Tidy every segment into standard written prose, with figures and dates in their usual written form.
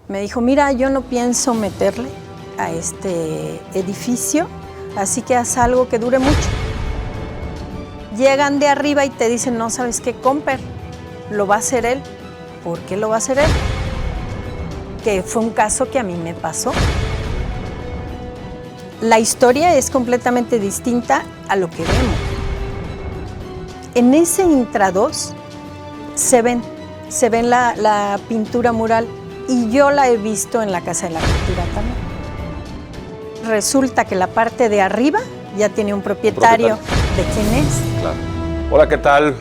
Me dijo, mira, yo no pienso meterle a este edificio, así que haz algo que dure mucho. Llegan de arriba y te dicen, no, ¿sabes qué? Comper, lo va a hacer él. ¿Por qué lo va a hacer él? Que fue un caso que a mí me pasó. La historia es completamente distinta a lo que vemos. En ese Intra 2 se ven la pintura mural y yo la he visto en la Casa de la Cultura también. Resulta que la parte de arriba ya tiene un propietario. ¿De quién es? Claro. Hola, ¿qué tal?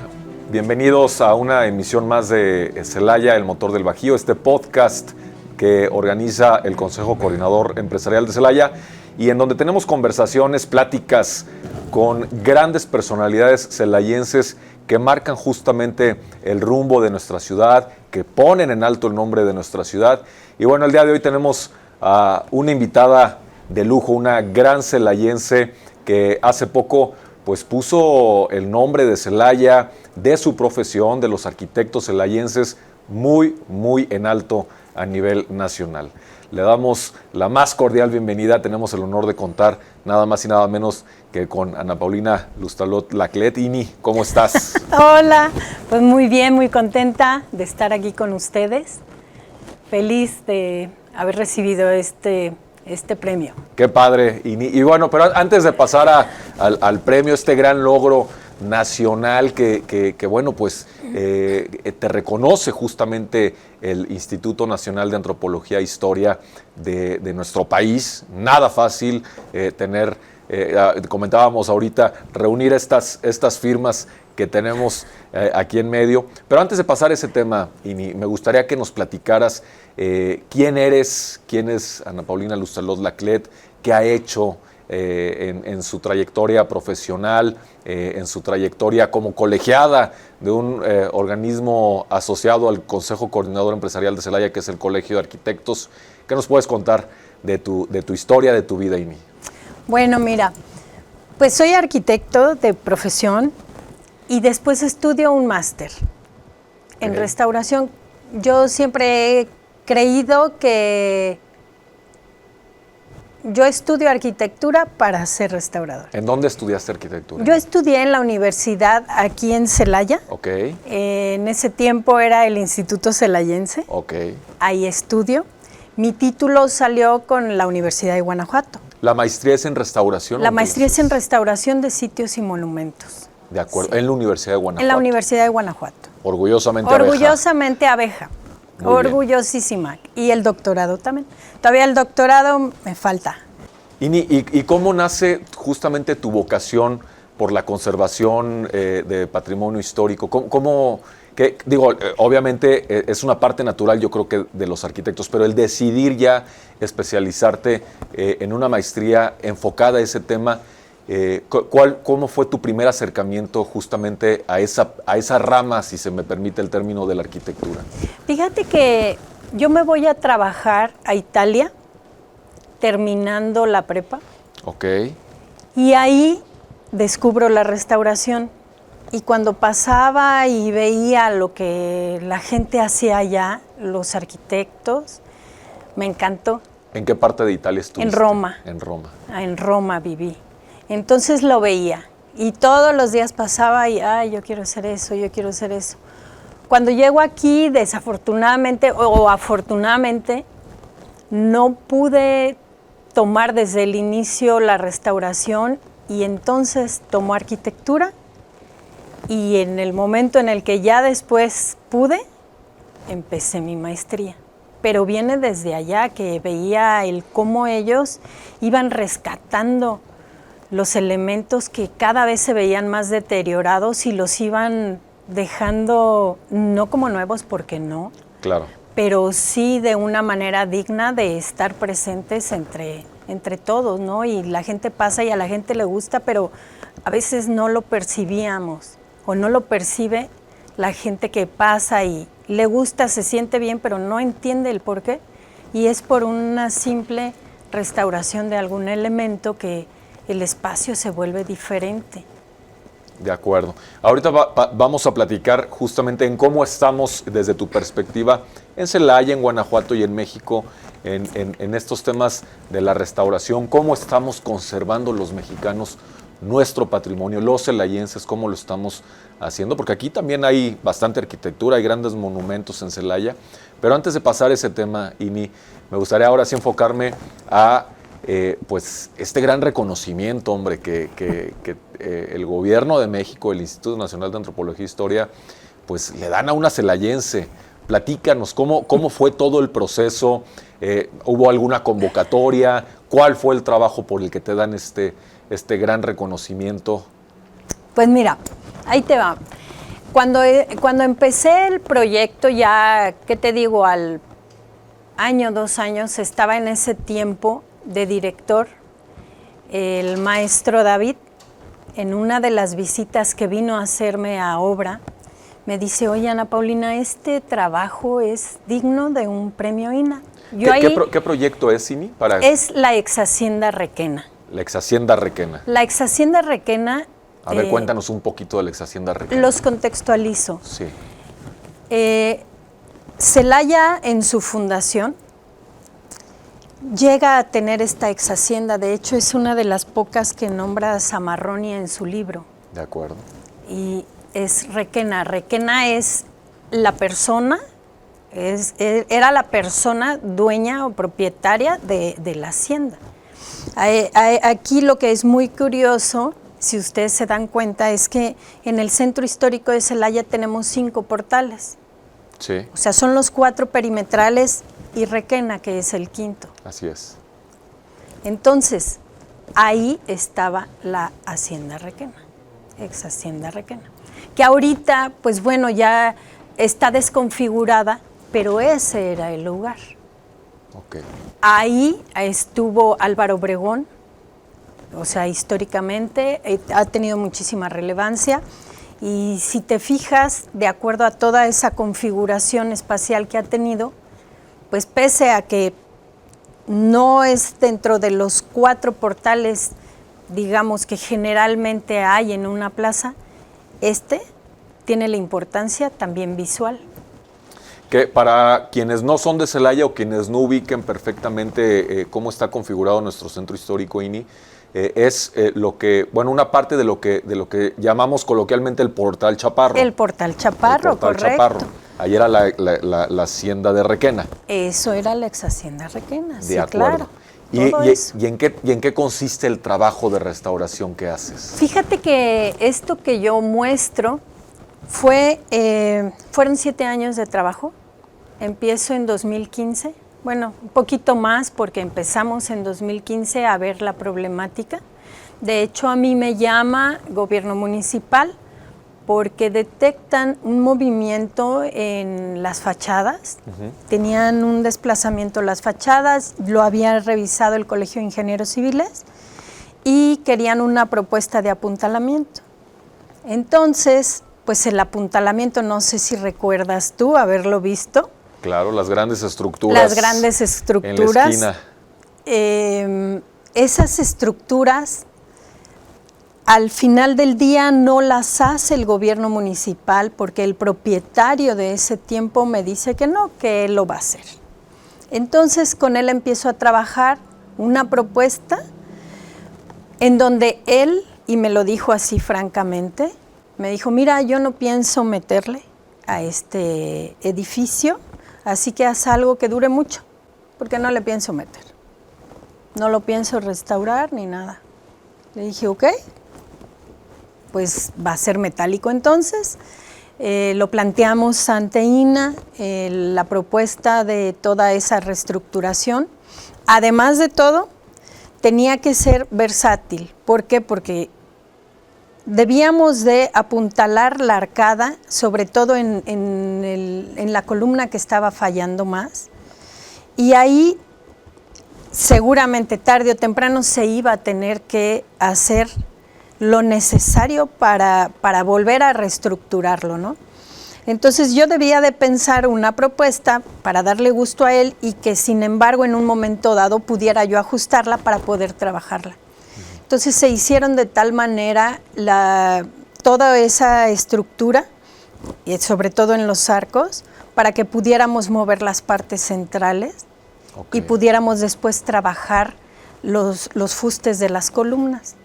Bienvenidos a una emisión más de Celaya, el motor del Bajío, este podcast que organiza el Consejo Coordinador Empresarial de Celaya y en donde tenemos conversaciones, pláticas con grandes personalidades celayenses que marcan justamente el rumbo de nuestra ciudad, que ponen en alto el nombre de nuestra ciudad. Y bueno, el día de hoy tenemos a una invitada de lujo, una gran celayense que hace poco pues puso el nombre de Celaya, de su profesión, de los arquitectos celayenses, muy en alto a nivel nacional. Le damos la más cordial bienvenida. Tenemos el honor de contar nada más y nada menos que con Ana Paulina Lustalot-Laclet. Ini, ¿cómo estás? Hola, pues muy bien, muy contenta de estar aquí con ustedes. Feliz de haber recibido este premio. Qué padre, Ini. Y bueno, pero antes de pasar al premio, este gran logro nacional que bueno, pues te reconoce justamente el Instituto Nacional de Antropología e Historia de nuestro país. Nada fácil tener, comentábamos ahorita, reunir estas firmas que tenemos aquí en medio. Pero antes de pasar ese tema, Ini, me gustaría que nos platicaras quién eres, quién es Ana Paulina Lustalot-Laclet, qué ha hecho en su trayectoria profesional, en su trayectoria como colegiada de un organismo asociado al Consejo Coordinador Empresarial de Celaya, que es el Colegio de Arquitectos. ¿Qué nos puedes contar de tu historia, de tu vida, Ini? Bueno, mira, pues soy arquitecto de profesión y después estudio un máster en restauración. Yo siempre he creído que yo estudio arquitectura para ser restaurador. ¿En dónde estudiaste arquitectura? Yo estudié en la universidad aquí en Celaya. Ok. En ese tiempo era el Instituto Celayense. Ok. Ahí estudio. Mi título salió con la Universidad de Guanajuato. ¿La maestría es en restauración? La maestría es en restauración de sitios y monumentos. De acuerdo, sí. En la Universidad de Guanajuato. En la Universidad de Guanajuato. Orgullosamente abeja. Orgullosamente abeja. Muy orgullosísima. Bien. Y el doctorado también. Todavía el doctorado me falta. ¿Y cómo nace justamente tu vocación por la conservación de patrimonio histórico? Obviamente es una parte natural, yo creo que de los arquitectos, pero el decidir ya especializarte en una maestría enfocada a ese tema, ¿cómo fue tu primer acercamiento justamente a esa rama, si se me permite el término, de la arquitectura? Fíjate que yo me voy a trabajar a Italia terminando la prepa. Ok. Y ahí descubro la restauración. Y cuando pasaba y veía lo que la gente hacía allá, los arquitectos, me encantó. ¿En qué parte de Italia estuviste? En Roma. En Roma. En Roma viví. Entonces lo veía. Y todos los días pasaba y, yo quiero hacer eso, yo quiero hacer eso. Cuando llego aquí, desafortunadamente o afortunadamente, no pude tomar desde el inicio la restauración y entonces tomó arquitectura. Y en el momento en el que ya después pude, empecé mi maestría. Pero viene desde allá, que veía cómo ellos iban rescatando los elementos que cada vez se veían más deteriorados y los iban dejando, no como nuevos, porque no. Claro. Pero sí de una manera digna de estar presentes entre todos, ¿no? Y la gente pasa y a la gente le gusta, pero a veces no lo percibíamos. O no lo percibe la gente que pasa y le gusta, se siente bien, pero no entiende el por qué. Y es por una simple restauración de algún elemento que el espacio se vuelve diferente. De acuerdo. Ahorita vamos a platicar justamente en cómo estamos desde tu perspectiva en Celaya, en Guanajuato y en México, en estos temas de la restauración, cómo estamos conservando los mexicanos nuestro patrimonio, los celayenses, cómo lo estamos haciendo, porque aquí también hay bastante arquitectura, hay grandes monumentos en Celaya, pero antes de pasar ese tema, Ini, me gustaría ahora sí enfocarme a pues este gran reconocimiento, hombre, que el gobierno de México, el Instituto Nacional de Antropología e Historia, pues le dan a una celayense. Platícanos, ¿cómo fue todo el proceso? ¿Hubo alguna convocatoria? ¿Cuál fue el trabajo por el que te dan este gran reconocimiento? Pues mira, ahí te va. Cuando empecé el proyecto, ya, ¿qué te digo? Al año, 2 años, estaba en ese tiempo de director el maestro David. En una de las visitas que vino a hacerme a obra, me dice, oye, Ana Paulina, este trabajo es digno de un premio INAH. ¿Qué proyecto es, Ini? Es la ex Hacienda Requena. La ex Hacienda Requena. La ex Hacienda Requena. A ver, cuéntanos un poquito de la ex Hacienda Requena. Los contextualizo. Sí. Celaya, en su fundación, llega a tener esta ex hacienda. De hecho, es una de las pocas que nombra a Zamarroni en su libro. De acuerdo. Y es Requena. Requena es la persona, era la persona dueña o propietaria de la hacienda. Aquí lo que es muy curioso, si ustedes se dan cuenta, es que en el centro histórico de Celaya tenemos 5 portales. Sí. O sea, son los 4 perimetrales y Requena, que es el 5º. Así es. Entonces, ahí estaba la Hacienda Requena, ex Hacienda Requena, que ahorita, pues bueno, ya está desconfigurada, pero ese era el lugar. Okay. Ahí estuvo Álvaro Obregón, o sea, históricamente ha tenido muchísima relevancia. Y si te fijas, de acuerdo a toda esa configuración espacial que ha tenido, pues pese a que no es dentro de los 4 portales, digamos, que generalmente hay en una plaza, tiene la importancia también visual. Que para quienes no son de Celaya o quienes no ubiquen perfectamente cómo está configurado nuestro centro histórico, Ini, es una parte de lo que llamamos coloquialmente el Portal Chaparro. El Portal Chaparro, el Portal correcto. Chaparro. Ahí era la hacienda de Requena. Eso era la ex hacienda Requena, sí, de acuerdo. Claro. ¿Y en qué consiste el trabajo de restauración que haces? Fíjate que esto que yo muestro fueron 7 años de trabajo. Empiezo en 2015. Bueno, un poquito más porque empezamos en 2015 a ver la problemática. De hecho, a mí me llama gobierno municipal porque detectan un movimiento en las fachadas. Uh-huh. Tenían un desplazamiento las fachadas, lo había revisado el Colegio de Ingenieros Civiles y querían una propuesta de apuntalamiento. Entonces, pues el apuntalamiento, no sé si recuerdas tú haberlo visto. Claro, las grandes estructuras. Las grandes estructuras. En la esquina. Esas estructuras, al final del día no las hace el gobierno municipal porque el propietario de ese tiempo me dice que no, que él lo va a hacer. Entonces con él empiezo a trabajar una propuesta en donde él, y me lo dijo así francamente, me dijo, mira, yo no pienso meterle a este edificio, así que haz algo que dure mucho, porque no le pienso meter. No lo pienso restaurar ni nada. Le dije, ok, pues va a ser metálico entonces. Lo planteamos ante INAH, la propuesta de toda esa reestructuración. Además de todo, tenía que ser versátil. ¿Por qué? Porque debíamos de apuntalar la arcada, sobre todo en la columna que estaba fallando más. Y ahí seguramente tarde o temprano se iba a tener que hacer lo necesario para volver a reestructurarlo, ¿no? Entonces yo debía de pensar una propuesta para darle gusto a él y que sin embargo en un momento dado pudiera yo ajustarla para poder trabajarla. Entonces se hicieron de tal manera toda esa estructura, y sobre todo en los arcos, para que pudiéramos mover las partes centrales y pudiéramos después trabajar los fustes de las columnas.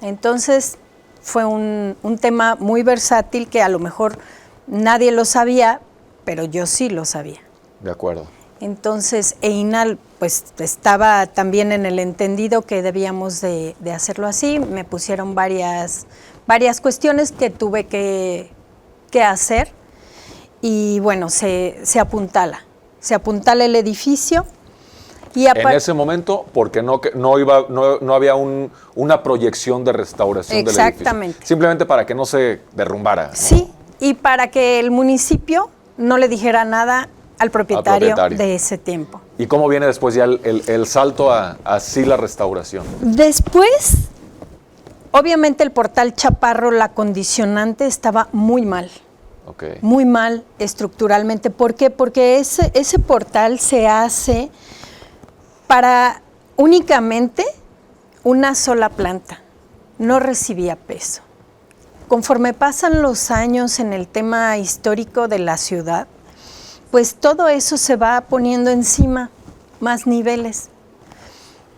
Entonces fue un tema muy versátil que a lo mejor nadie lo sabía, pero yo sí lo sabía. De acuerdo. Entonces EINAL pues estaba también en el entendido que debíamos de hacerlo así. Me pusieron varias cuestiones que tuve que hacer y bueno, se apuntala el edificio. Y en ese momento, porque no había una proyección de restauración del edificio. Exactamente. Simplemente para que no se derrumbara, ¿no? Sí, y para que el municipio no le dijera nada al propietario de ese tiempo. ¿Y cómo viene después ya el salto a así la restauración? Después, obviamente el portal Chaparro, la condicionante estaba muy mal. Okay. Muy mal estructuralmente. ¿Por qué? Porque ese portal se hace para únicamente una sola planta. No recibía peso. Conforme pasan los años en el tema histórico de la ciudad, pues todo eso se va poniendo encima, más niveles.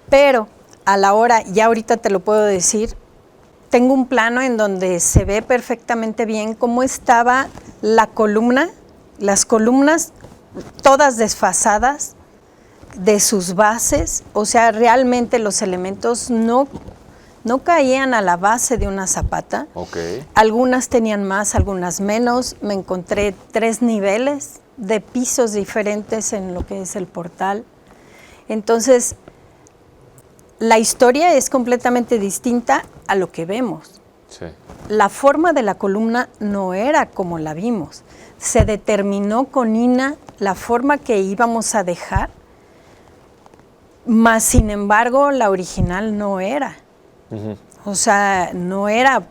Pero a la hora, ya ahorita te lo puedo decir, tengo un plano en donde se ve perfectamente bien cómo estaba la columna, las columnas todas desfasadas de sus bases, o sea, realmente los elementos no caían a la base de una zapata. Okay. Algunas tenían más, algunas menos. Me encontré 3 niveles de pisos diferentes en lo que es el portal. Entonces, la historia es completamente distinta a lo que vemos. Sí. La forma de la columna no era como la vimos. Se determinó con INA la forma que íbamos a dejar, mas sin embargo la original no era. Uh-huh. O sea, no era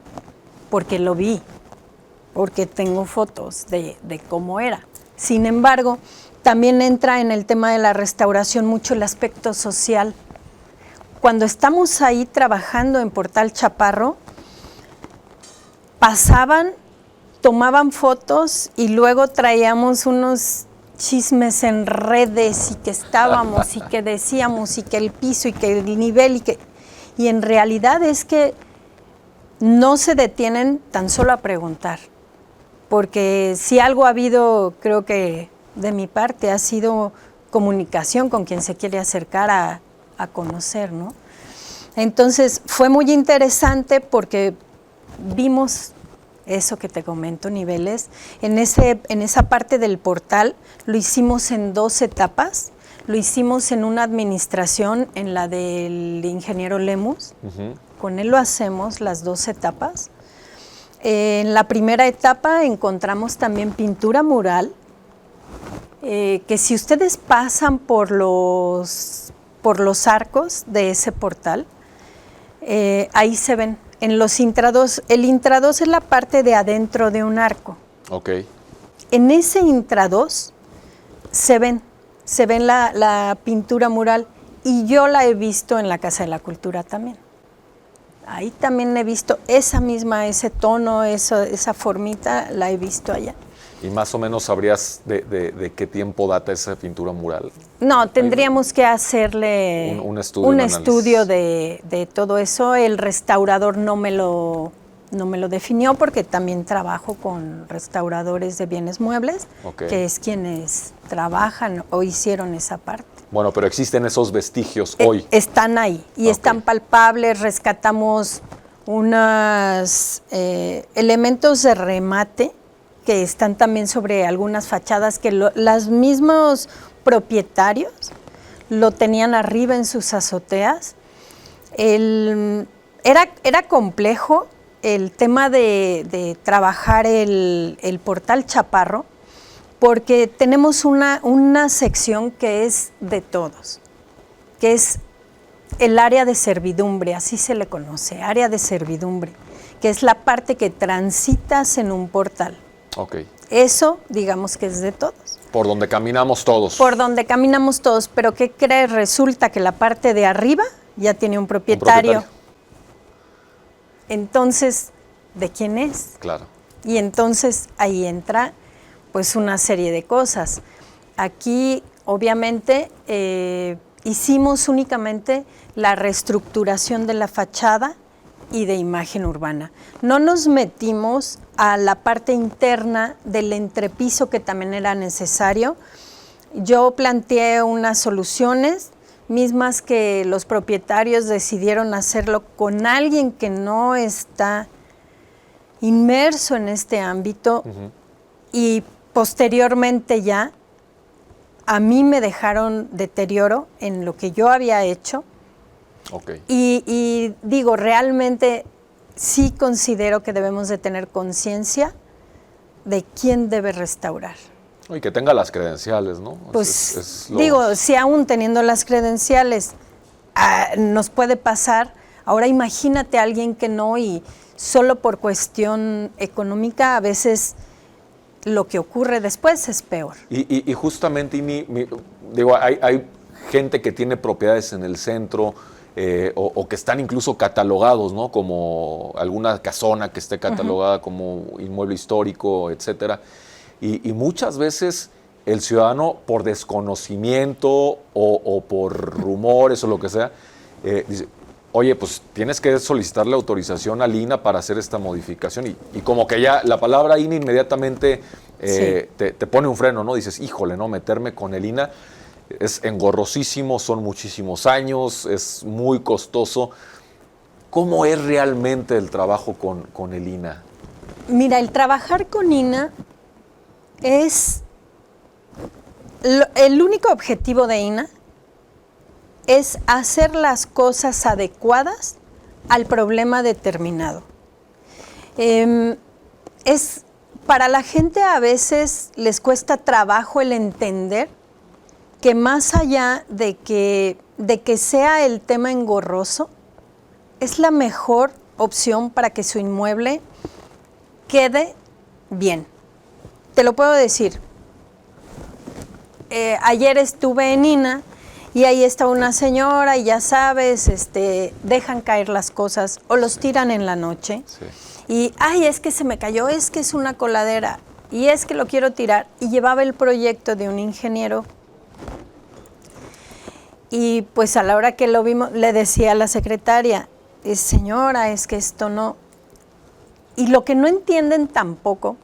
porque lo vi, porque tengo fotos de cómo era. Sin embargo, también entra en el tema de la restauración mucho el aspecto social. Cuando estamos ahí trabajando en Portal Chaparro, pasaban, tomaban fotos y luego traíamos unos chismes en redes y que estábamos y que decíamos y que el piso y que el nivel y en realidad es que no se detienen tan solo a preguntar, porque si algo ha habido, creo que de mi parte, ha sido comunicación con quien se quiere acercar a conocer, ¿no? Entonces fue muy interesante porque vimos eso que te comento, niveles. En esa parte del portal lo hicimos en 2 etapas. Lo hicimos en una administración, en la del ingeniero Lemus. Uh-huh. Con él lo hacemos las 2 etapas. En la primera etapa encontramos también pintura mural, que si ustedes pasan por los arcos de ese portal, ahí se ven. En los intrados, el intrados es la parte de adentro de un arco. Okay. En ese intrados se ven la pintura mural y yo la he visto en la Casa de la Cultura también. Ahí también he visto ese tono, esa formita, la he visto allá. ¿Y más o menos sabrías de qué tiempo data esa pintura mural? No, tendríamos que hacerle un estudio de todo eso. El restaurador no me lo definió porque también trabajo con restauradores de bienes muebles, okay, que es quienes trabajan o hicieron esa parte. Bueno, pero existen esos vestigios hoy. Están ahí y okay, están palpables. Rescatamos unos elementos de remate que están también sobre algunas fachadas que los mismos propietarios lo tenían arriba en sus azoteas. Era complejo el tema de trabajar el portal Chaparro, porque tenemos una sección que es de todos, que es el área de servidumbre, así se le conoce, área de servidumbre, que es la parte que transitas en un portal. Okay. Eso, digamos que es de todos. Por donde caminamos todos. Por donde caminamos todos, pero ¿qué crees? Resulta que la parte de arriba ya tiene un propietario. Entonces, de quién es. Claro. Y entonces ahí entra pues una serie de cosas. Aquí obviamente hicimos únicamente la reestructuración de la fachada y de imagen urbana. No nos metimos a la parte interna del entrepiso, que también era necesario. Yo planteé unas soluciones mismas que los propietarios decidieron hacerlo con alguien que no está inmerso en este ámbito. Uh-huh. Y posteriormente ya a mí me dejaron deterioro en lo que yo había hecho. Okay. Y digo, realmente sí considero que debemos de tener conciencia de quién debe restaurar. Y que tenga las credenciales, ¿no? Pues digo, si aún teniendo las credenciales nos puede pasar, ahora imagínate a alguien que no, y solo por cuestión económica a veces lo que ocurre después es peor. Y justamente, digo, hay gente que tiene propiedades en el centro, o que están incluso catalogados, ¿no? Como alguna casona que esté catalogada, uh-huh, como inmueble histórico, etcétera. Y muchas veces el ciudadano, por desconocimiento o por rumores o lo que sea, dice, oye, pues tienes que solicitarle autorización al INAH para hacer esta modificación. Y como que ya la palabra INAH inmediatamente sí, te pone un freno, ¿no? Dices, híjole, ¿no? Meterme con el INAH es engorrosísimo, son muchísimos años, es muy costoso. ¿Cómo es realmente el trabajo con el INAH? Mira, el trabajar con INAH es... el único objetivo de INAH es hacer las cosas adecuadas al problema determinado. Para la gente a veces les cuesta trabajo el entender que más allá de que sea el tema engorroso, es la mejor opción para que su inmueble quede bien. Te lo puedo decir. Ayer estuve en INAH y ahí está una señora y ya sabes, dejan caer las cosas o los tiran en la noche. Sí. Y, ay, es que se me cayó, es que es una coladera y es que lo quiero tirar. Y llevaba el proyecto de un ingeniero. Y pues a la hora que lo vimos, le decía a la secretaria, señora, es que esto no... Y lo que no entienden tampoco,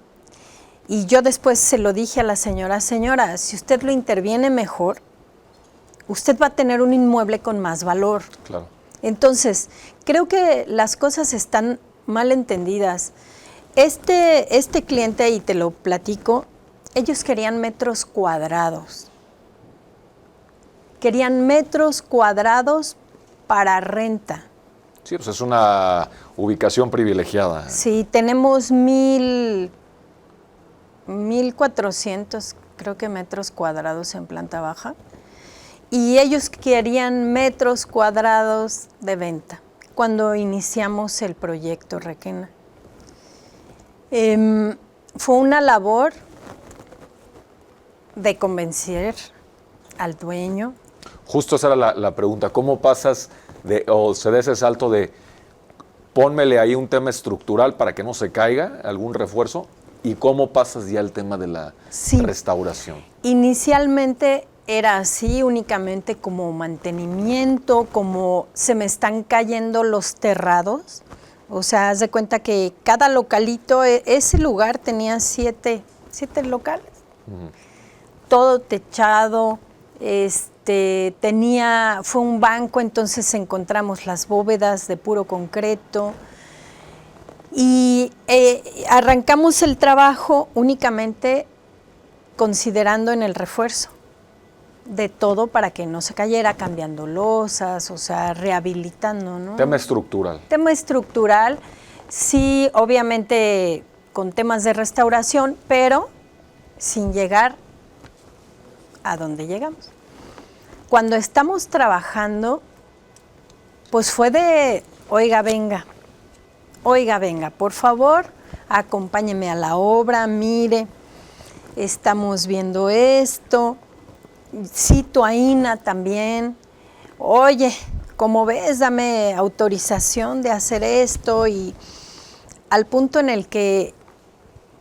y yo después se lo dije a la señora, señora, si usted lo interviene mejor, usted va a tener un inmueble con más valor. Claro. Entonces, creo que las cosas están mal entendidas. Este cliente, y te lo platico, ellos querían metros cuadrados. Querían metros cuadrados para renta. Sí, pues es una ubicación privilegiada. Sí, tenemos 1,400, creo que metros cuadrados en planta baja. Y ellos querían metros cuadrados de venta cuando iniciamos el proyecto Requena. Fue una labor de convencer al dueño. Justo esa era la pregunta, ¿cómo pasas o se da ese salto de pónmele ahí un tema estructural para que no se caiga, algún refuerzo, y cómo pasas ya al tema de la restauración? Inicialmente era así, únicamente como mantenimiento, como se me están cayendo los terrados, o sea, haz de cuenta que cada localito, ese lugar tenía siete locales, uh-huh, todo techado, fue un banco, entonces encontramos las bóvedas de puro concreto y arrancamos el trabajo únicamente considerando en el refuerzo de todo para que no se cayera, cambiando losas, o sea, rehabilitando, ¿no? Tema estructural. Tema estructural, sí, obviamente con temas de restauración, pero sin llegar a donde llegamos. Cuando estamos trabajando, pues fue de, oiga, venga, por favor, acompáñeme a la obra, mire, estamos viendo esto, cito a INAH también, oye, como ves, dame autorización de hacer esto, y al punto en el que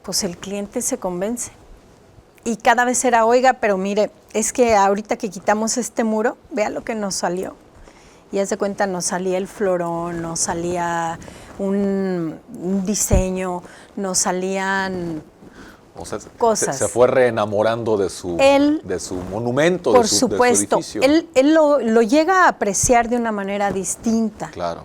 pues el cliente se convence. Y cada vez era, oiga, pero mire, es que ahorita que quitamos este muro, vea lo que nos salió. Y haz de cuenta, nos salía el florón, nos salía un diseño, nos salían O sea, cosas. Se fue reenamorando de su monumento, por de su supuesto, edificio. Él lo llega a apreciar de una manera distinta. Claro.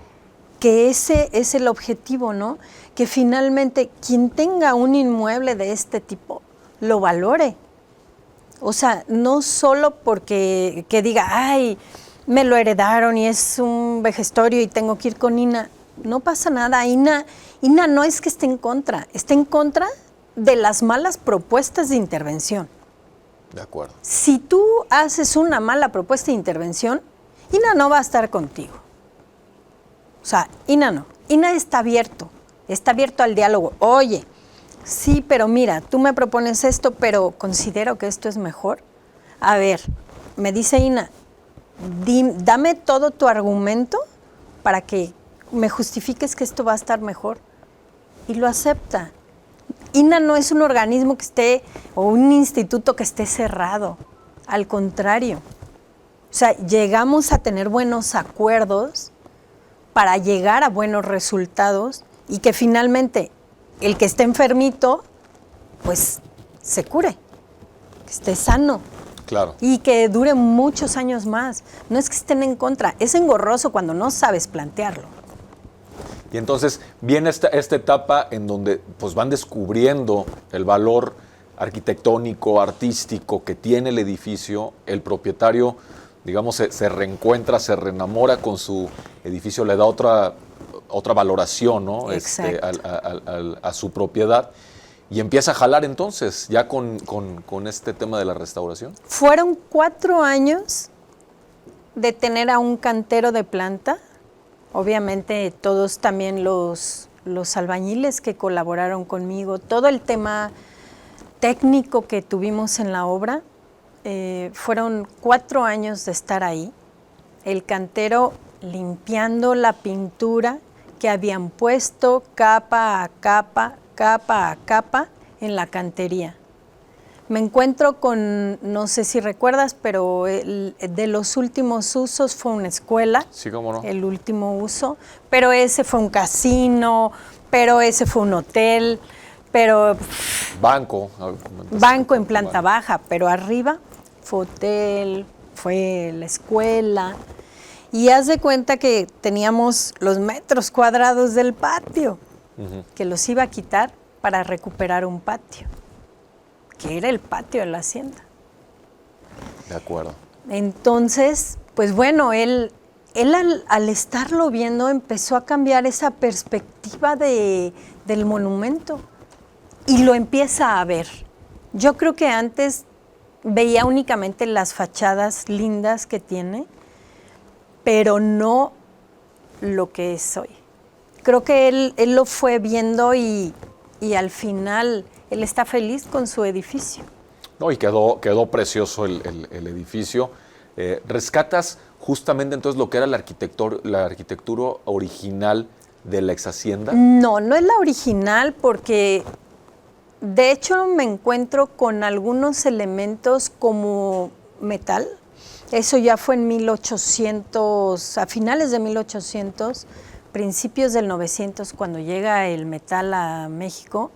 Que ese es el objetivo, ¿no? Que finalmente quien tenga un inmueble de este tipo lo valore. O sea, no solo porque que diga, ay, me lo heredaron y es un vejestorio y tengo que ir con INA. No pasa nada. INA no es que esté en contra, está en contra de las malas propuestas de intervención. De acuerdo. Si tú haces una mala propuesta de intervención, INA no va a estar contigo. O sea, INA no. INA está abierto al diálogo. Oye, sí, pero mira, tú me propones esto, pero considero que esto es mejor. A ver, me dice INA, dame todo tu argumento para que me justifiques que esto va a estar mejor. Y lo acepta. INA no es un organismo que esté, o un instituto que esté cerrado. Al contrario. O sea, llegamos a tener buenos acuerdos para llegar a buenos resultados y que finalmente el que esté enfermito, pues se cure, que esté sano. Claro. Y que dure muchos años más. No es que estén en contra, es engorroso cuando no sabes plantearlo. Y entonces viene esta etapa en donde pues van descubriendo el valor arquitectónico, artístico que tiene el edificio. El propietario, digamos, se reencuentra, se reenamora con su edificio, le da otra valoración, ¿no? A su propiedad. Y empieza a jalar entonces, ya con este tema de la restauración. Fueron 4 años de tener a un cantero de planta. Obviamente todos también los albañiles que colaboraron conmigo, todo el tema técnico que tuvimos en la obra, fueron 4 años de estar ahí. El cantero limpiando la pintura que habían puesto capa a capa, capa a capa en la cantería. Me encuentro con, no sé si recuerdas, pero de los últimos usos fue una escuela. Sí, cómo no. El último uso, pero ese fue un casino, pero ese fue un hotel, pero... Banco en planta baja, pero arriba fue hotel, fue la escuela. Y haz de cuenta que teníamos los metros cuadrados del patio, que los iba a quitar para recuperar un patio, que era el patio de la hacienda. De acuerdo. Entonces, pues bueno, él al estarlo viendo empezó a cambiar esa perspectiva del monumento y lo empieza a ver. Yo creo que antes veía únicamente las fachadas lindas que tiene, pero no lo que es hoy. Creo que él lo fue viendo y al final él está feliz con su edificio. No, y quedó precioso el edificio. ¿Rescatas justamente entonces lo que era la arquitectura original de la ex hacienda? No es la original porque de hecho me encuentro con algunos elementos como metal. Eso ya fue en 1800, a finales de 1800, principios del 900, cuando llega el metal a México.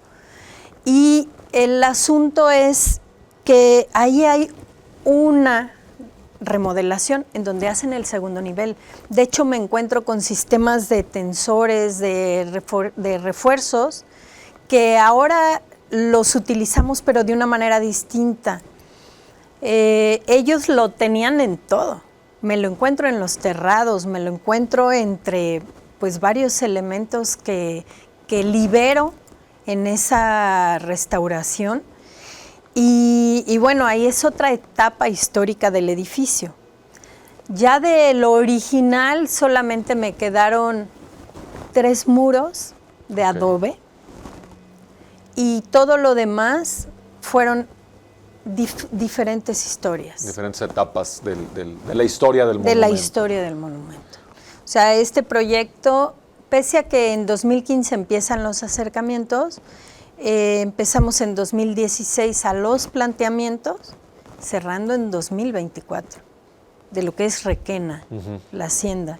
Y el asunto es que ahí hay una remodelación en donde hacen el segundo nivel. De hecho, me encuentro con sistemas de tensores, de refuerzos, que ahora los utilizamos, pero de una manera distinta. Ellos lo tenían en todo. Me lo encuentro en los terrados, me lo encuentro entre pues varios elementos que libero en esa restauración. Y bueno, ahí es otra etapa histórica del edificio. Ya de lo original solamente me quedaron 3 muros de adobe y todo lo demás fueron diferentes historias. Diferentes etapas de la historia del monumento. De la historia del monumento. O sea, este proyecto pese a que en 2015 empiezan los acercamientos, empezamos en 2016 a los planteamientos, cerrando en 2024, de lo que es Requena, la hacienda.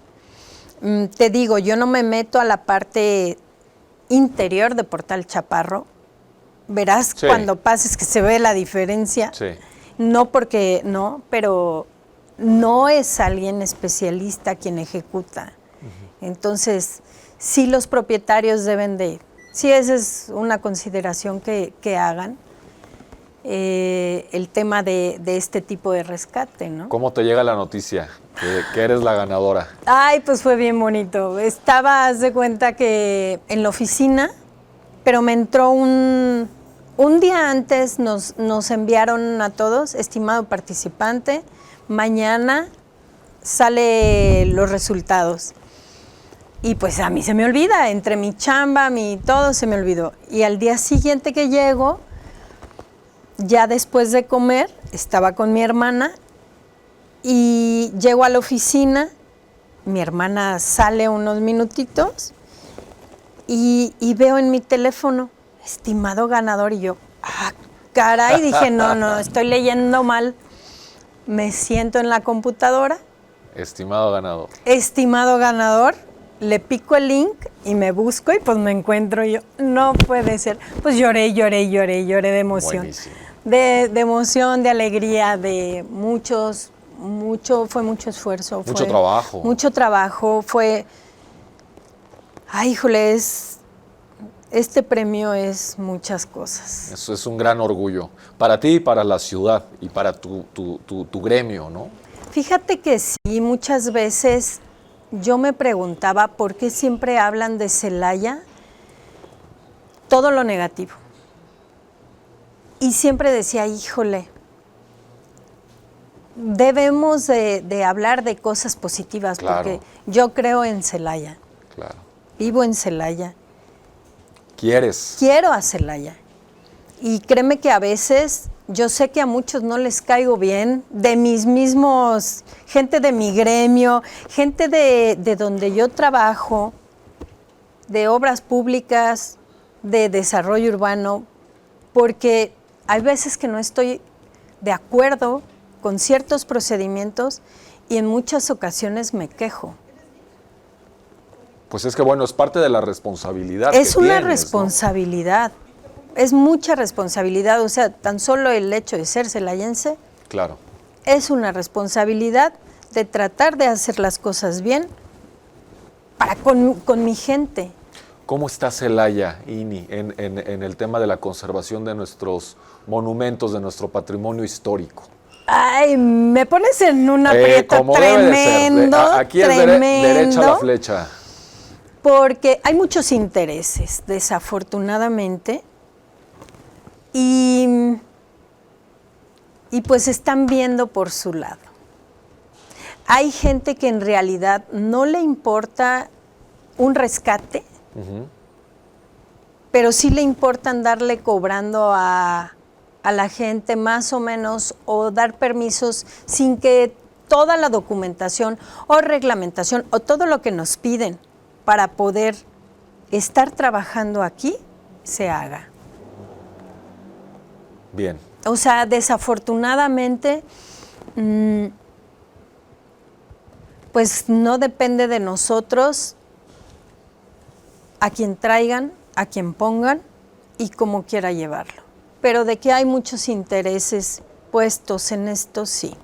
Te digo, yo no me meto a la parte interior de Portal Chaparro. Verás cuando pases que se ve la diferencia. Sí. No porque no, pero no es alguien especialista quien ejecuta. Entonces, sí los propietarios deben de... Sí, esa es una consideración que hagan. El tema de este tipo de rescate, ¿no? ¿Cómo te llega la noticia que eres la ganadora? Ay, pues fue bien bonito. Estaba, haz de cuenta que en la oficina, pero me entró un día antes, nos enviaron a todos, estimado participante, mañana sale los resultados. Y pues a mí se me olvida, entre mi chamba, todo se me olvidó. Y al día siguiente que llego, ya después de comer, estaba con mi hermana y llego a la oficina, mi hermana sale unos minutitos y veo en mi teléfono, estimado ganador, y yo, caray, dije, no, estoy leyendo mal. Me siento en la computadora. Estimado ganador. Estimado ganador, le pico el link y me busco y pues me encuentro yo. No puede ser. Pues lloré de emoción. Buenísimo. De emoción, de alegría, de fue mucho esfuerzo. Mucho trabajo. Mucho trabajo, fue, ay, híjole, este premio es muchas cosas. Eso es un gran orgullo para ti y para la ciudad y para tu gremio, ¿no? Fíjate que sí, muchas veces yo me preguntaba por qué siempre hablan de Celaya todo lo negativo. Y siempre decía, híjole, debemos de hablar de cosas positivas, claro, porque yo creo en Celaya. Claro. Vivo en Celaya. ¿Quieres? Quiero a Celaya. Y créeme que a veces, yo sé que a muchos no les caigo bien, de mis mismos, gente de mi gremio, gente de donde yo trabajo, de obras públicas, de desarrollo urbano, porque hay veces que no estoy de acuerdo con ciertos procedimientos y en muchas ocasiones me quejo. Pues es que bueno, es parte de la responsabilidad. Es una tienes, responsabilidad, ¿no? Es mucha responsabilidad, o sea, tan solo el hecho de ser celayense, claro, es una responsabilidad de tratar de hacer las cosas bien con mi gente. ¿Cómo está Celaya, Ini, en el tema de la conservación de nuestros monumentos, de nuestro patrimonio histórico? Ay, me pones en un aprieto tremendo, Aquí es derecha la flecha. Porque hay muchos intereses, desafortunadamente, y pues están viendo por su lado. Hay gente que en realidad no le importa un rescate, pero sí le importa andarle cobrando a la gente más o menos o dar permisos sin que toda la documentación o reglamentación o todo lo que nos piden para poder estar trabajando aquí se haga. Bien. O sea, desafortunadamente, pues no depende de nosotros a quien traigan, a quien pongan y como quiera llevarlo. Pero de que hay muchos intereses puestos en esto, sí.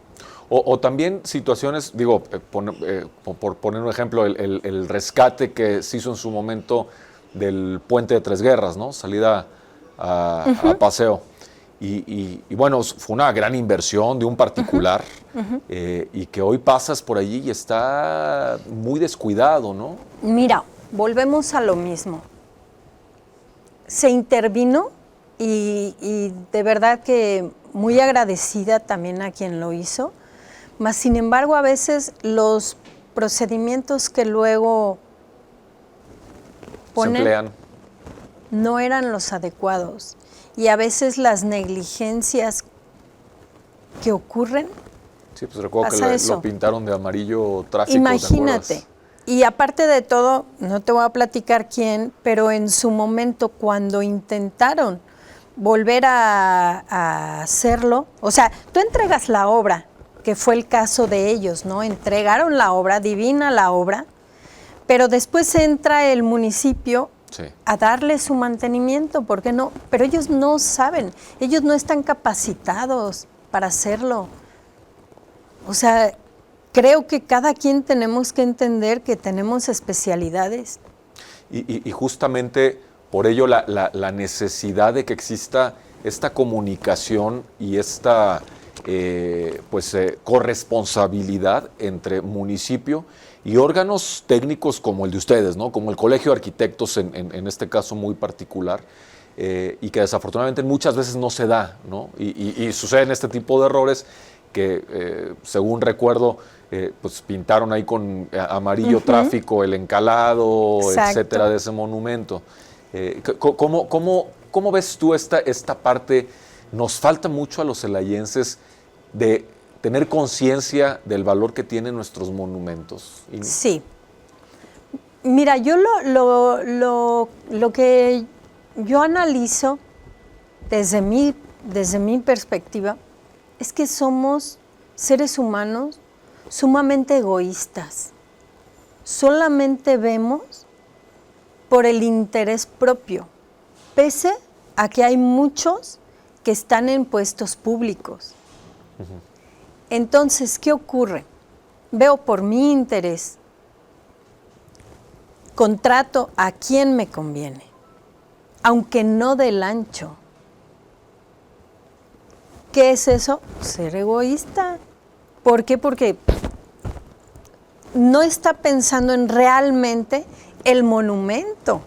O también situaciones, digo, por poner un ejemplo, el rescate que se hizo en su momento del puente de Tres Guerras, ¿no? Salida a paseo. Y bueno, fue una gran inversión de un particular y que hoy pasas por allí y está muy descuidado, ¿no? Mira, volvemos a lo mismo. Se intervino y de verdad que muy agradecida también a quien lo hizo, mas sin embargo a veces los procedimientos que luego ponen se emplean no eran los adecuados y a veces las negligencias que ocurren. Sí, pues recuerdo que lo pintaron de amarillo tráfico. Imagínate, Y aparte de todo, no te voy a platicar quién, pero en su momento cuando intentaron volver a hacerlo, o sea, tú entregas la obra, que fue el caso de ellos, ¿no? Entregaron la obra, divina la obra, pero después entra el municipio a darle su mantenimiento, ¿por qué no? Pero ellos no saben, ellos no están capacitados para hacerlo. O sea, creo que cada quien tenemos que entender que tenemos especialidades. Y justamente por ello la necesidad de que exista esta comunicación y esta corresponsabilidad entre municipio y órganos técnicos como el de ustedes, ¿no? Como el Colegio de Arquitectos en este caso muy particular, y que desafortunadamente muchas veces no se da, ¿no? Y suceden este tipo de errores que, según recuerdo, pues pintaron ahí con amarillo tráfico el encalado, etcétera, de ese monumento. ¿Cómo ves tú esta parte? Nos falta mucho a los celayenses de tener conciencia del valor que tienen nuestros monumentos. Sí. Mira, yo lo que yo analizo desde mi perspectiva es que somos seres humanos sumamente egoístas. Solamente vemos por el interés propio, pese a que hay muchos que están en puestos públicos. Entonces, ¿qué ocurre? Veo por mi interés, contrato a quien me conviene, aunque no del ancho. ¿Qué es eso? Ser egoísta. ¿Por qué? Porque no está pensando en realmente el monumento.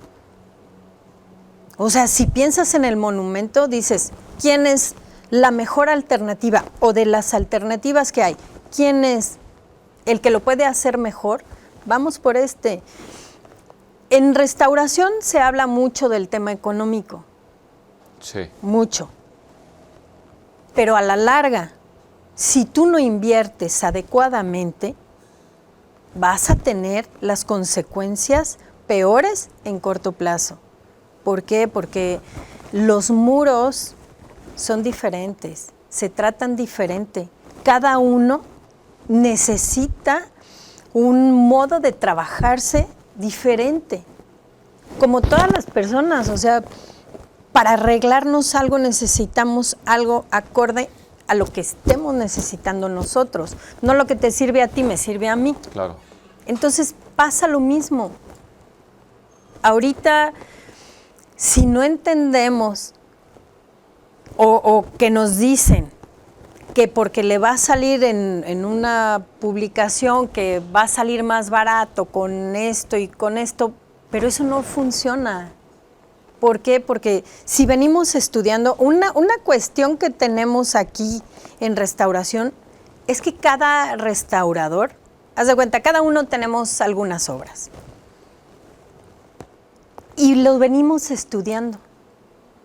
O sea, si piensas en el monumento, dices, ¿quién es la mejor alternativa? O de las alternativas que hay, ¿quién es el que lo puede hacer mejor? Vamos por este. En restauración se habla mucho del tema económico. Sí. Mucho. Pero a la larga, si tú no inviertes adecuadamente, vas a tener las consecuencias peores en corto plazo. ¿Por qué? Porque los muros son diferentes, se tratan diferente. Cada uno necesita un modo de trabajarse diferente. Como todas las personas, o sea, para arreglarnos algo necesitamos algo acorde a lo que estemos necesitando nosotros. No lo que te sirve a ti me sirve a mí. Claro. Entonces pasa lo mismo. Ahorita, si no entendemos o que nos dicen que porque le va a salir en una publicación que va a salir más barato con esto y con esto, pero eso no funciona. ¿Por qué? Porque si venimos estudiando, una cuestión que tenemos aquí en restauración es que cada restaurador, haz de cuenta, cada uno tenemos algunas obras. Y lo venimos estudiando,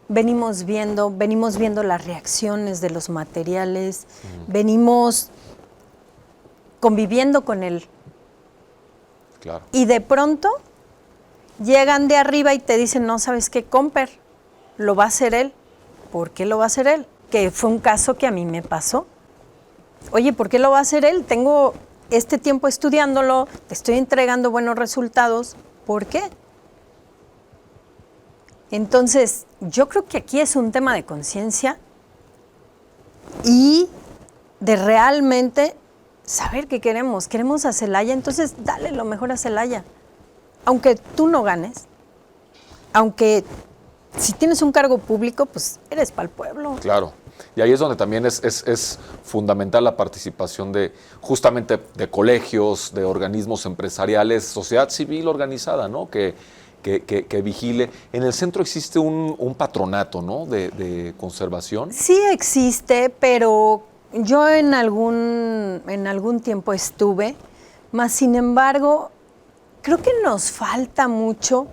venimos viendo las reacciones de los materiales, venimos conviviendo con él. Claro. Y de pronto llegan de arriba y te dicen, no, ¿sabes qué? Comper, lo va a hacer él. ¿Por qué lo va a hacer él? Que fue un caso que a mí me pasó. Oye, ¿por qué lo va a hacer él? Tengo este tiempo estudiándolo, te estoy entregando buenos resultados. ¿Por qué? Entonces, yo creo que aquí es un tema de conciencia y de realmente saber qué queremos. Queremos a Celaya, entonces dale lo mejor a Celaya. Aunque tú no ganes, aunque si tienes un cargo público, pues eres para el pueblo. Claro. Y ahí es donde también es fundamental la participación justamente de colegios, de organismos empresariales, sociedad civil organizada, ¿no? Que vigile. En el centro existe un patronato, ¿no? de conservación. Sí existe, pero yo en algún tiempo estuve, mas sin embargo, creo que nos falta mucho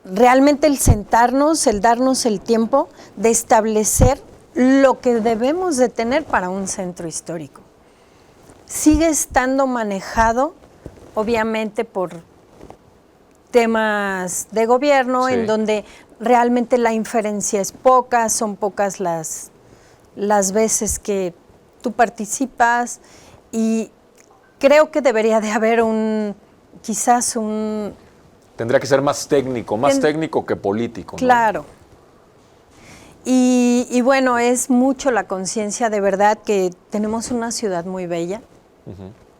realmente el sentarnos, el darnos el tiempo de establecer lo que debemos de tener para un centro histórico. Sigue estando manejado obviamente por temas de gobierno, Sí. en donde realmente la inferencia es poca, son pocas las veces que tú participas, y creo que debería de haber quizás un... Tendría que ser más técnico que político, ¿no? Claro. Y bueno, es mucho la conciencia de verdad que tenemos una ciudad muy bella,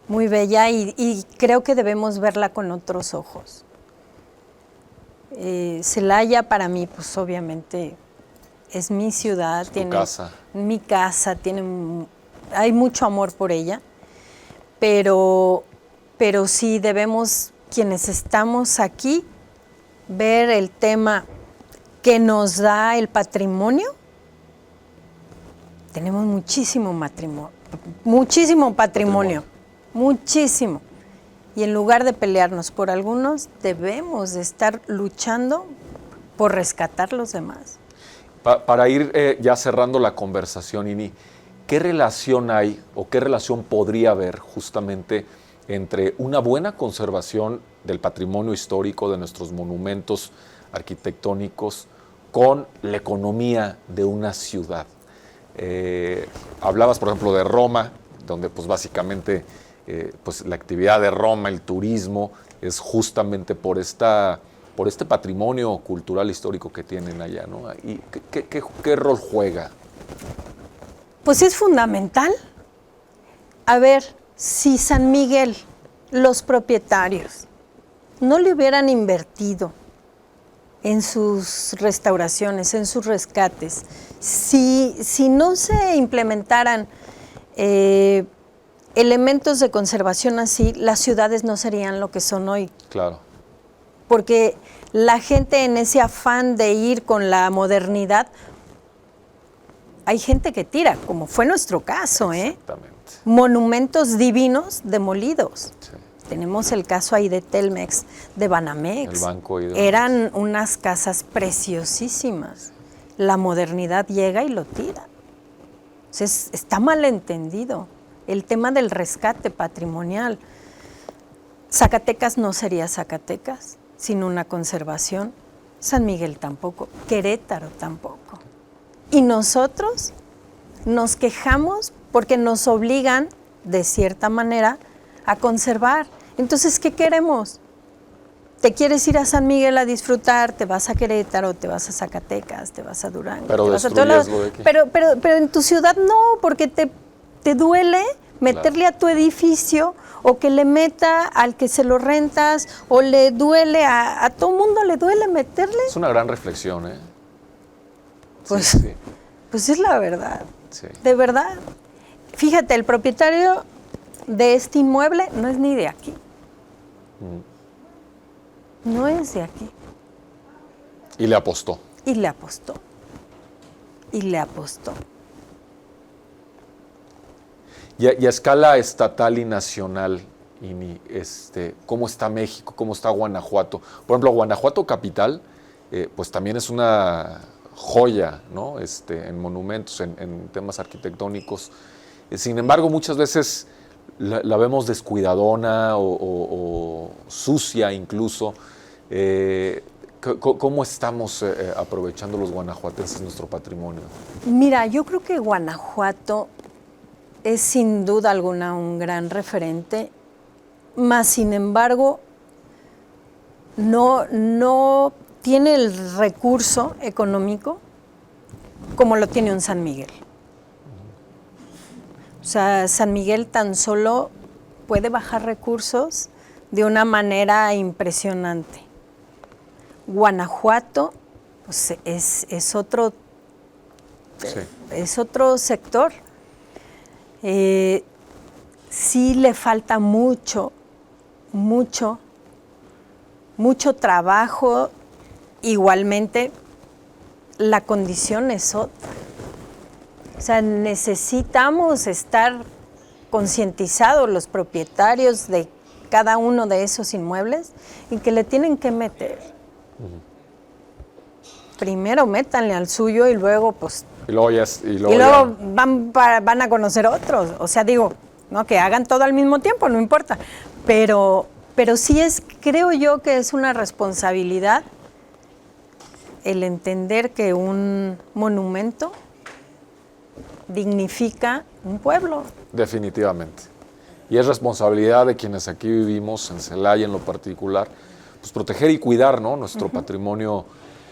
muy bella, y creo que debemos verla con otros ojos. Celaya para mí, pues obviamente es mi ciudad, Es tu casa. Mi casa, hay mucho amor por ella, pero sí debemos, quienes estamos aquí, ver el tema que nos da el patrimonio. Tenemos muchísimo patrimonio, muchísimo. Y en lugar de pelearnos por algunos, debemos de estar luchando por rescatar los demás. Para ir ya cerrando la conversación, Ini, ¿qué relación hay o qué relación podría haber justamente entre una buena conservación del patrimonio histórico, de nuestros monumentos arquitectónicos, con la economía de una ciudad? Hablabas, por ejemplo, de Roma, donde pues básicamente pues la actividad de Roma, el turismo, es justamente por este patrimonio cultural histórico que tienen allá, ¿no? ¿Y qué rol juega? Pues es fundamental. A ver, si San Miguel, los propietarios, no le hubieran invertido en sus restauraciones, en sus rescates, si no se implementaran elementos de conservación así, las ciudades no serían lo que son hoy. Claro. Porque la gente, en ese afán de ir con la modernidad, hay gente que tira, como fue nuestro caso, Exactamente. Monumentos divinos demolidos. Sí. Tenemos el caso ahí de Telmex, de Banamex. El banco y demás. Eran unas casas preciosísimas. La modernidad llega y lo tira. Entonces, está mal entendido el tema del rescate patrimonial. Zacatecas no sería Zacatecas sin una conservación. San Miguel tampoco. Querétaro tampoco. Y nosotros nos quejamos porque nos obligan, de cierta manera, a conservar. Entonces, ¿qué queremos? ¿Te quieres ir a San Miguel a disfrutar? ¿Te vas a Querétaro? ¿Te vas a Zacatecas? ¿Te vas a Durango? Pero ¿te vas a destruyes lo de aquí. pero en tu ciudad no, porque te duele meterle a tu edificio, o que le meta al que se lo rentas, o le duele a todo mundo le duele meterle. Es una gran reflexión, ¿eh? Pues, sí. Pues es la verdad, Sí. de verdad. Fíjate, el propietario de este inmueble no es ni de aquí. No es de aquí. Y le apostó. Y le apostó. Y le apostó. Y a escala estatal y nacional, Ini, ¿cómo está México? ¿Cómo está Guanajuato? Por ejemplo, Guanajuato capital, pues también es una joya, ¿no? En monumentos, en temas arquitectónicos. Sin embargo, muchas veces la vemos descuidadona o sucia incluso. ¿Cómo estamos aprovechando los guanajuatenses nuestro patrimonio? Mira, yo creo que Guanajuato es sin duda alguna un gran referente, mas sin embargo no tiene el recurso económico como lo tiene un San Miguel. O sea, San Miguel tan solo puede bajar recursos de una manera impresionante. Guanajuato, pues, es otro sector. Sí le falta mucho trabajo. Igualmente, la condición es otra. O sea, necesitamos estar concientizados los propietarios de cada uno de esos inmuebles y que le tienen que meter. Primero métanle al suyo y luego pues... Y luego van a conocer otros. O sea, digo, no que hagan todo al mismo tiempo, no importa. Pero Pero sí creo yo que es una responsabilidad el entender que un monumento dignifica un pueblo. Definitivamente. Y es responsabilidad de quienes aquí vivimos, en Celaya en lo particular, pues proteger y cuidar, ¿no?, nuestro patrimonio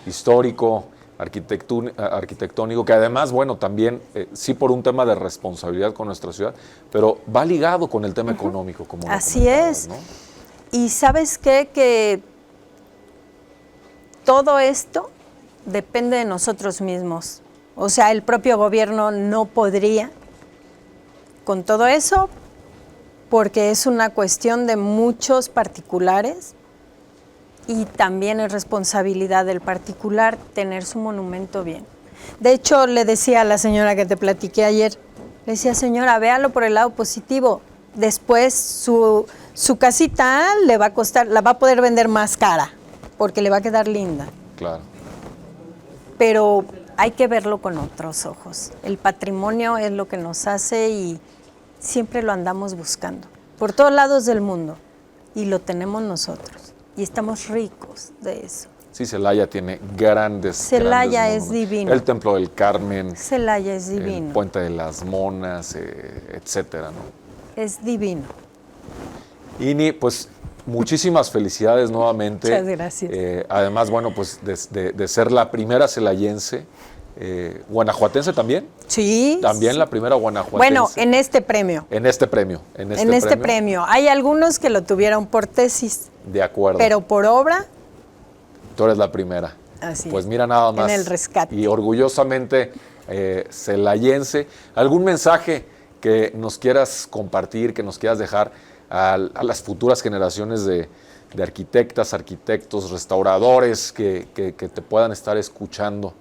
histórico, arquitectónico, que además, bueno, también, sí por un tema de responsabilidad con nuestra ciudad, pero va ligado con el tema económico, como lo Así es. ¿no? Y ¿sabes qué? Que todo esto depende de nosotros mismos. O sea, el propio gobierno no podría con todo eso, porque es una cuestión de muchos particulares y también es responsabilidad del particular tener su monumento bien. De hecho, le decía a la señora que te platiqué ayer, le decía, señora, véalo por el lado positivo. Después su casita le va a costar, la va a poder vender más cara, porque le va a quedar linda. Claro. Pero hay que verlo con otros ojos. El patrimonio es lo que nos hace y siempre lo andamos buscando, por todos lados del mundo, y lo tenemos nosotros, y estamos ricos de eso. Sí, Celaya tiene grandes Celaya grandes es divino. El Templo del Carmen. Celaya es divino. El Puente de las Monas, etcétera, ¿no? Es divino. Ini, pues muchísimas felicidades nuevamente. Muchas gracias. Además, bueno, pues de ser la primera celayense, guanajuatense también. Sí. También la primera guanajuatense. Bueno, en este premio. En este premio. En este premio. Hay algunos que lo tuvieron por tesis. De acuerdo. Pero por obra. Tú eres la primera. Así. Pues mira nada más. En el rescate. Y orgullosamente celayense. ¿Algún mensaje que nos quieras compartir, que nos quieras dejar a las futuras generaciones de arquitectas, arquitectos, restauradores que te puedan estar escuchando?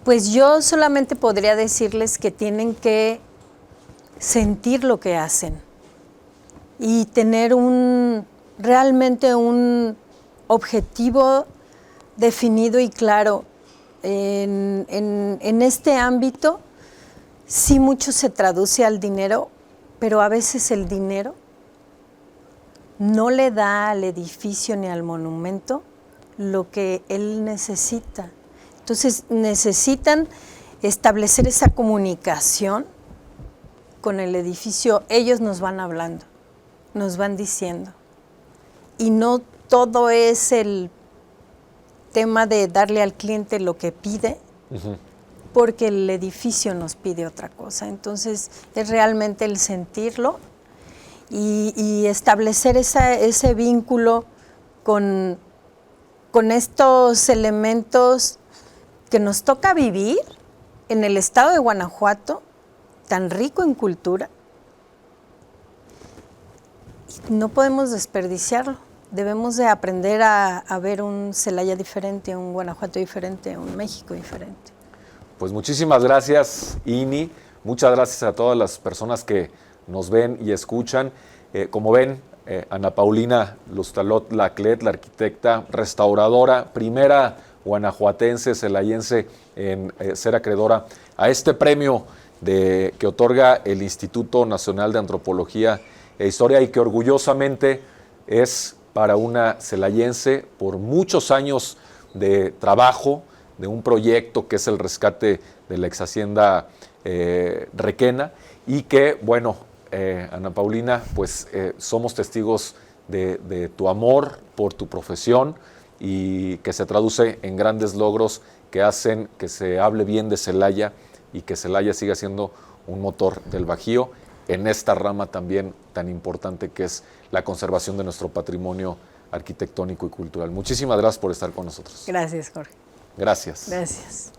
Pues yo solamente podría decirles que tienen que sentir lo que hacen y tener realmente un objetivo definido y claro. En este ámbito, sí mucho se traduce al dinero, pero a veces el dinero no le da al edificio ni al monumento lo que él necesita. Entonces necesitan establecer esa comunicación con el edificio. Ellos nos van hablando, nos van diciendo. Y no todo es el tema de darle al cliente lo que pide, porque el edificio nos pide otra cosa. Entonces es realmente el sentirlo y establecer ese vínculo con estos elementos que nos toca vivir en el estado de Guanajuato, tan rico en cultura. Y no podemos desperdiciarlo. Debemos de aprender a ver un Celaya diferente, un Guanajuato diferente, un México diferente. Pues muchísimas gracias, Ini. Muchas gracias a todas las personas que nos ven y escuchan. Como ven, Ana Paulina Lustalot Laclet, la arquitecta restauradora, primera guanajuatense, celayense en ser acreedora a este premio que otorga el Instituto Nacional de Antropología e Historia y que orgullosamente es para una celayense por muchos años de trabajo, de un proyecto que es el rescate de la ex hacienda Requena y que, bueno, Ana Paulina, pues somos testigos de tu amor por tu profesión y que se traduce en grandes logros que hacen que se hable bien de Celaya y que Celaya siga siendo un motor del Bajío en esta rama también tan importante que es la conservación de nuestro patrimonio arquitectónico y cultural. Muchísimas gracias por estar con nosotros. Gracias, Jorge. Gracias. Gracias.